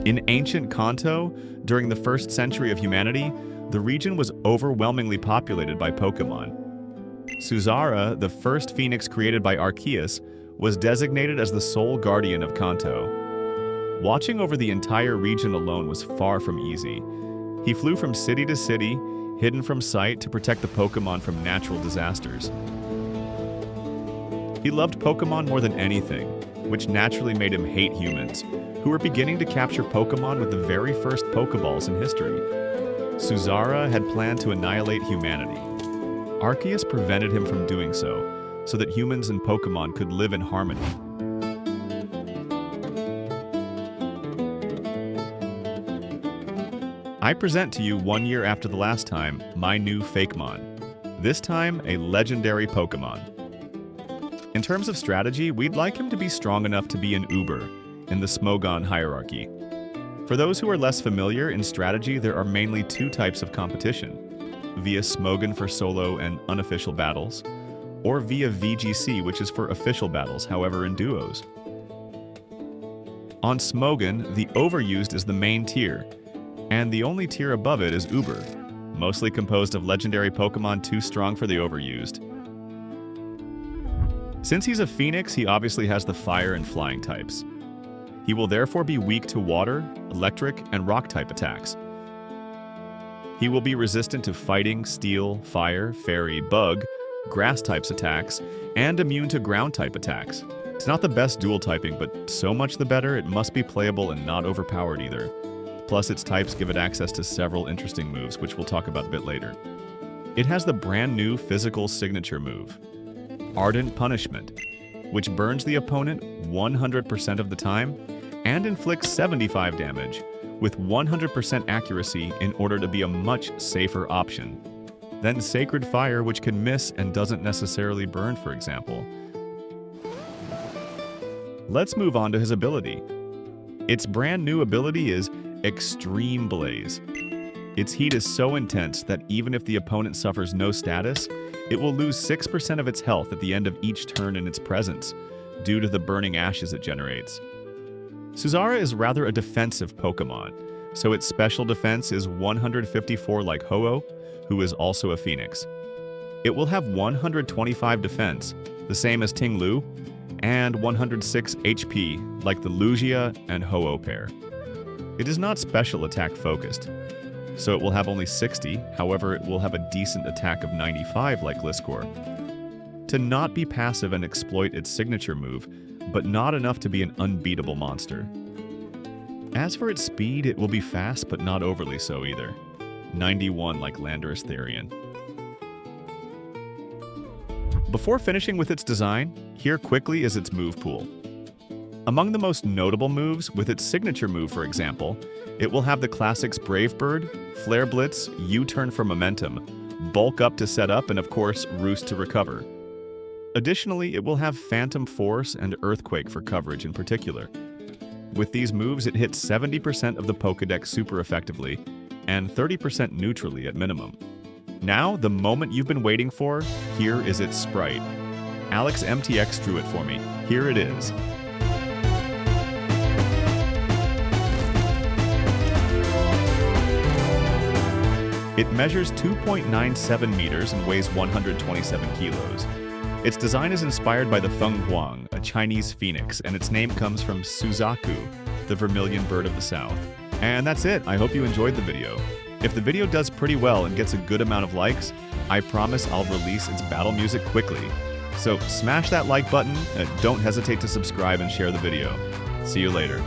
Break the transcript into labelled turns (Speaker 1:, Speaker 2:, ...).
Speaker 1: In ancient Kanto, during the 1st century of humanity, the region was overwhelmingly populated by Pokémon. Suzara, the first phoenix created by Arceus, was designated as the sole guardian of Kanto. Watching over the entire region alone was far from easy. He flew from city to city, hidden from sight to protect the Pokémon from natural disasters. He loved Pokémon more than anything, which naturally made him hate humans, who were beginning to capture Pokémon with the very first Pokeballs in history. Suzara had planned to annihilate humanity. Arceus prevented him from doing so that humans and Pokémon could live in harmony. I present to you 1 year after the last time, my new Fakemon. This time, a legendary Pokémon. In terms of strategy, we'd like him to be strong enough to be an Uber in the Smogon hierarchy. For those who are less familiar, in strategy there are mainly 2 types of competition, via Smogon for solo and unofficial battles, or via VGC, which is for official battles, however in duos. On Smogon, the overused is the main tier, and the only tier above it is Uber, mostly composed of legendary Pokémon too strong for the overused. Since he's a Phoenix, he obviously has the fire and flying types. He will therefore be weak to water, electric, and rock type attacks. He will be resistant to fighting, steel, fire, fairy, bug, grass types attacks, and immune to ground type attacks. It's not the best dual typing, but so much the better, it must be playable and not overpowered either. Plus its types give it access to several interesting moves, which we'll talk about a bit later. It has the brand new physical signature move, Ardent Punishment, which burns the opponent 100% of the time and inflicts 75 damage, with 100% accuracy in order to be a much safer option. Then Sacred Fire, which can miss and doesn't necessarily burn, for example. Let's move on to his ability. Its brand new ability is Extreme Blaze. Its heat is so intense that even if the opponent suffers no status, it will lose 6% of its health at the end of each turn in its presence, due to the burning ashes it generates. Suzara is rather a defensive Pokémon, so its special defense is 154 like Ho-Oh, who is also a Phoenix. It will have 125 defense, the same as Ting-Lu, and 106 HP, like the Lugia and Ho-Oh pair. It is not special attack focused, so it will have only 60, however it will have a decent attack of 95 like Gliscor. To not be passive and exploit its signature move, but not enough to be an unbeatable monster. As for its speed, it will be fast but not overly so either. 91 like Landorus Therian. Before finishing with its design, here quickly is its move pool. Among the most notable moves, with its signature move for example, it will have the classics Brave Bird, Flare Blitz, U-turn for momentum, Bulk Up to set up, and of course Roost to recover. Additionally, it will have Phantom Force and Earthquake for coverage in particular. With these moves, it hits 70% of the Pokédex super effectively, and 30% neutrally at minimum. Now, the moment you've been waiting for, here is its sprite. Alexmtx drew it for me. Here it is. It measures 2.97 meters and weighs 127 kilos. Its design is inspired by the Fenghuang, a Chinese phoenix, and its name comes from Suzaku, the Vermilion Bird of the South. And that's it. I hope you enjoyed the video. If the video does pretty well and gets a good amount of likes, I promise I'll release its battle music quickly. So smash that like button, and don't hesitate to subscribe and share the video. See you later.